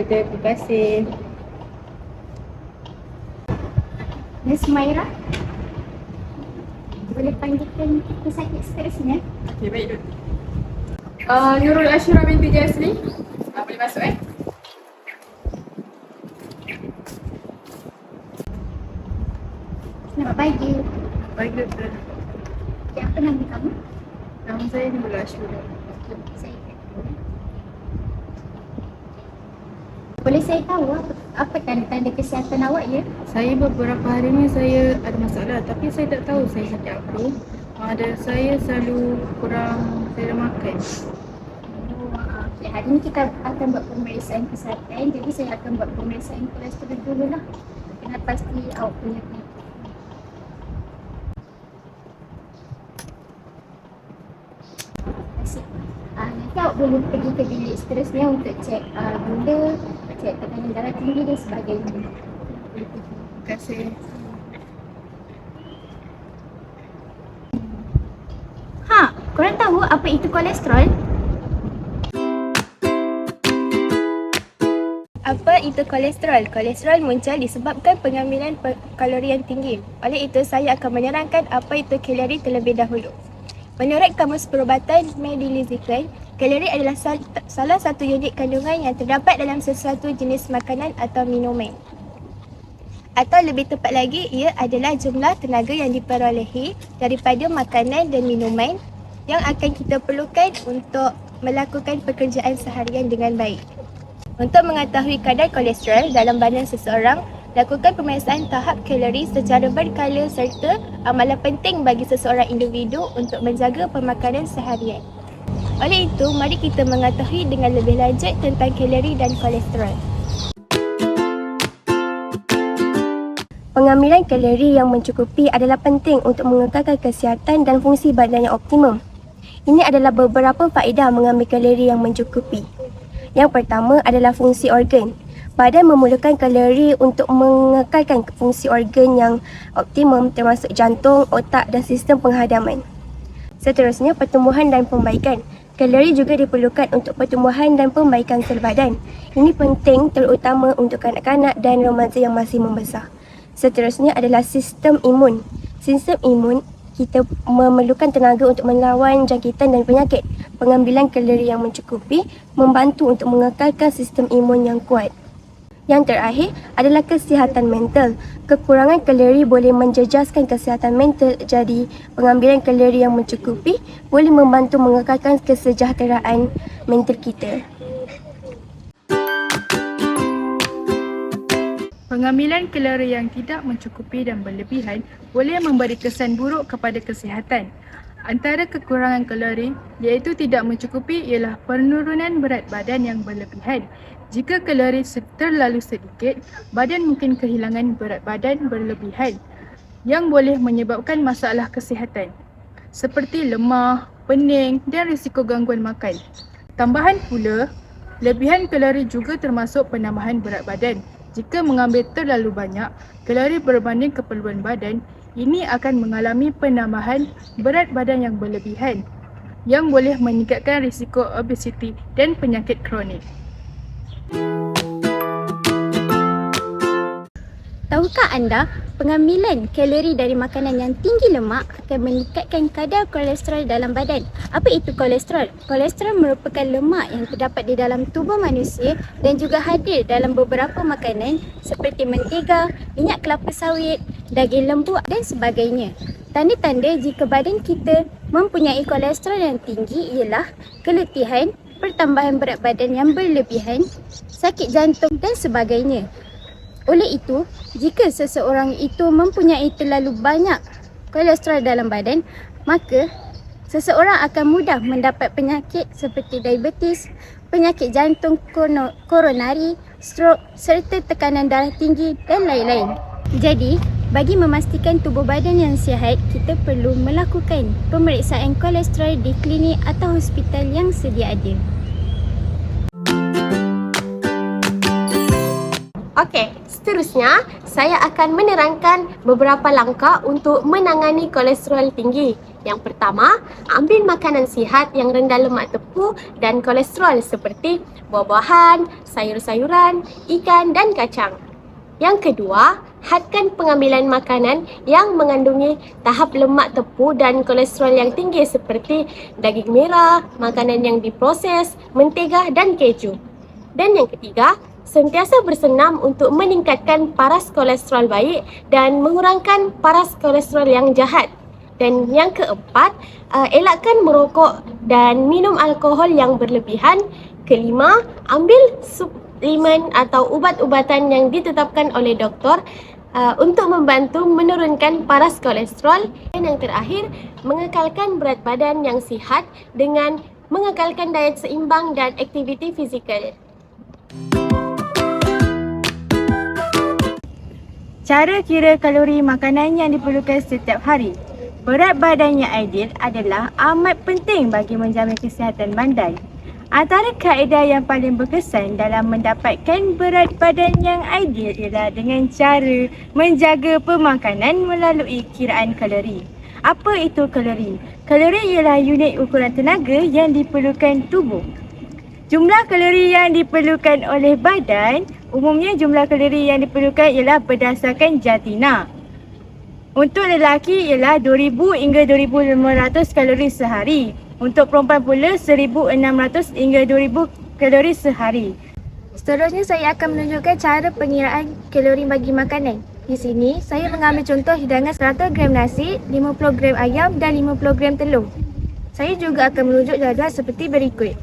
Terima kasih. Miss Maira, boleh panggilkan pesakit seterusnya? Okey, baik doktor. Nurul Ashura binti Jasli. Boleh masuk Selamat pagi. Baik doktor. Okay, apa nama kamu? Nama saya Nurul Ashura. Saya boleh saya tahu apa tanda-tanda kesihatan awak ya? Saya beberapa hari ni saya ada masalah tapi saya tak tahu saya sakit apa. Saya selalu kurang selera makan. Okay, hari ni kita akan buat pemeriksaan kesihatan. Jadi saya akan buat pemeriksaan kolesterol dulu lah. Kena pasti awak punya penyakit. Terima kasih. Nanti awak boleh pergi ke bilik seterusnya untuk cek gula, cek tekanan darah tinggi dan sebagainya. Boleh pergi. Terima kasih. Korang tahu apa itu kolesterol? Apa itu kolesterol? Kolesterol muncul disebabkan pengambilan kalori yang tinggi. Oleh itu, saya akan menerangkan apa itu kalori terlebih dahulu. Menurut Kamus Perubatan Medilizikal, kalori adalah salah satu unit kandungan yang terdapat dalam sesuatu jenis makanan atau minuman. Atau lebih tepat lagi, ia adalah jumlah tenaga yang diperolehi daripada makanan dan minuman yang akan kita perlukan untuk melakukan pekerjaan seharian dengan baik. Untuk mengetahui kadar kolesterol dalam badan seseorang, lakukan pemeriksaan tahap kalori secara berkala serta amalan penting bagi seseorang individu untuk menjaga pemakanan seharian. Oleh itu, mari kita mengetahui dengan lebih lanjut tentang kalori dan kolesterol. Pengambilan kalori yang mencukupi adalah penting untuk mengekalkan kesihatan dan fungsi badan yang optimum. Ini adalah beberapa faedah mengambil kalori yang mencukupi. Yang pertama adalah fungsi organ. Badan memerlukan kalori untuk mengekalkan fungsi organ yang optimum termasuk jantung, otak dan sistem penghadaman. Seterusnya, pertumbuhan dan pembaikan. Kalori juga diperlukan untuk pertumbuhan dan pembaikan sel badan. Ini penting terutama untuk kanak-kanak dan remaja yang masih membesar. Seterusnya adalah sistem imun. Sistem imun kita memerlukan tenaga untuk melawan jangkitan dan penyakit. Pengambilan kalori yang mencukupi membantu untuk mengekalkan sistem imun yang kuat. Yang terakhir adalah kesihatan mental. Kekurangan kalori boleh menjejaskan kesihatan mental, jadi pengambilan kalori yang mencukupi boleh membantu mengekalkan kesejahteraan mental kita. Pengambilan kalori yang tidak mencukupi dan berlebihan boleh memberi kesan buruk kepada kesihatan. Antara kekurangan kalori iaitu tidak mencukupi ialah penurunan berat badan yang berlebihan. Jika kalori terlalu sedikit, badan mungkin kehilangan berat badan berlebihan yang boleh menyebabkan masalah kesihatan seperti lemah, pening dan risiko gangguan makan. Tambahan pula, lebihan kalori juga termasuk penambahan berat badan. Jika mengambil terlalu banyak kalori berbanding keperluan badan, ini akan mengalami penambahan berat badan yang berlebihan yang boleh meningkatkan risiko obesiti dan penyakit kronik. Tahukah anda, pengambilan kalori dari makanan yang tinggi lemak akan meningkatkan kadar kolesterol dalam badan. Apa itu kolesterol? Kolesterol merupakan lemak yang terdapat di dalam tubuh manusia dan juga hadir dalam beberapa makanan seperti mentega, minyak kelapa sawit, daging lembu dan sebagainya. Tanda-tanda jika badan kita mempunyai kolesterol yang tinggi ialah keletihan, pertambahan berat badan yang berlebihan, sakit jantung dan sebagainya. Oleh itu, jika seseorang itu mempunyai terlalu banyak kolesterol dalam badan, maka seseorang akan mudah mendapat penyakit seperti diabetes, penyakit jantung koronari, stroke serta tekanan darah tinggi dan lain-lain. Jadi, bagi memastikan tubuh badan yang sihat, kita perlu melakukan pemeriksaan kolesterol di klinik atau hospital yang sedia ada. Okey, seterusnya saya akan menerangkan beberapa langkah untuk menangani kolesterol tinggi. Yang pertama, ambil makanan sihat yang rendah lemak tepung dan kolesterol seperti buah-buahan, sayur-sayuran, ikan dan kacang. Yang kedua, hadkan pengambilan makanan yang mengandungi tahap lemak tepu dan kolesterol yang tinggi seperti daging merah, makanan yang diproses, mentega dan keju. Dan yang ketiga, sentiasa bersenam untuk meningkatkan paras kolesterol baik dan mengurangkan paras kolesterol yang jahat. Dan yang keempat, elakkan merokok dan minum alkohol yang berlebihan. Kelima, ambil suplemen atau ubat-ubatan yang ditetapkan oleh doktor untuk membantu menurunkan paras kolesterol. Dan yang terakhir, mengekalkan berat badan yang sihat dengan mengekalkan diet seimbang dan aktiviti fizikal. Cara kira kalori makanan yang diperlukan setiap hari. Berat badan yang ideal adalah amat penting bagi menjamin kesihatan badan. Antara kaedah yang paling berkesan dalam mendapatkan berat badan yang ideal ialah dengan cara menjaga pemakanan melalui kiraan kalori. Apa itu kalori? Kalori ialah unit ukuran tenaga yang diperlukan tubuh. Jumlah kalori yang diperlukan oleh badan, umumnya jumlah kalori yang diperlukan ialah berdasarkan jantina. Untuk lelaki ialah 2,000 hingga 2,500 kalori sehari. Untuk perempuan pula 1,600 hingga 2,000 kalori sehari. Seterusnya saya akan menunjukkan cara pengiraan kalori bagi makanan. Di sini saya mengambil contoh hidangan 100 gram nasi, 50 gram ayam dan 50 gram telur. Saya juga akan merujuk jadual seperti berikut.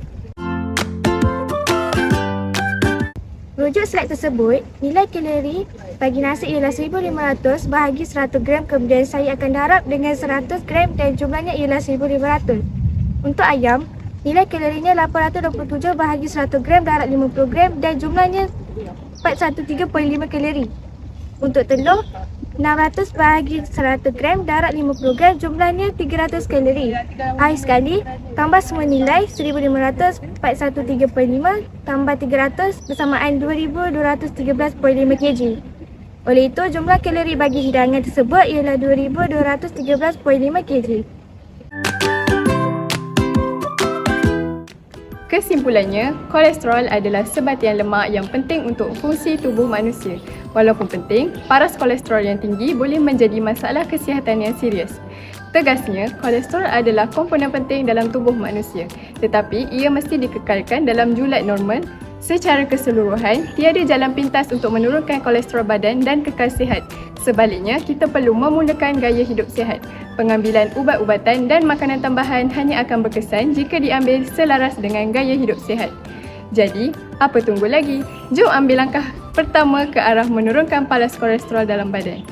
Rujuk slide tersebut, nilai kalori bagi nasi ialah 1,500 bahagi 100 gram, kemudian saya akan darab dengan 100 gram dan jumlahnya ialah 1,500. Untuk ayam, nilai kalorinya 827 bahagi 100 gram darab 50 gram dan jumlahnya 413.5 kalori. Untuk telur, 600 bahagi 100 gram darab 50 gram jumlahnya 300 kalori. Akhir sekali, tambah semua nilai 1,500, 413.5 tambah 300 bersamaan 2,213.5 kg. Oleh itu, jumlah kalori bagi hidangan tersebut ialah 2,213.5 kg. Kesimpulannya, kolesterol adalah sebatian lemak yang penting untuk fungsi tubuh manusia. Walaupun penting, paras kolesterol yang tinggi boleh menjadi masalah kesihatan yang serius. Tegasnya, kolesterol adalah komponen penting dalam tubuh manusia, tetapi ia mesti dikekalkan dalam julat normal. Secara keseluruhan, tiada jalan pintas untuk menurunkan kolesterol badan dan kekal sihat. Sebaliknya, kita perlu memulakan gaya hidup sihat. Pengambilan ubat-ubatan dan makanan tambahan hanya akan berkesan jika diambil selaras dengan gaya hidup sihat. Jadi, apa tunggu lagi? Jom ambil langkah pertama ke arah menurunkan paras kolesterol dalam badan.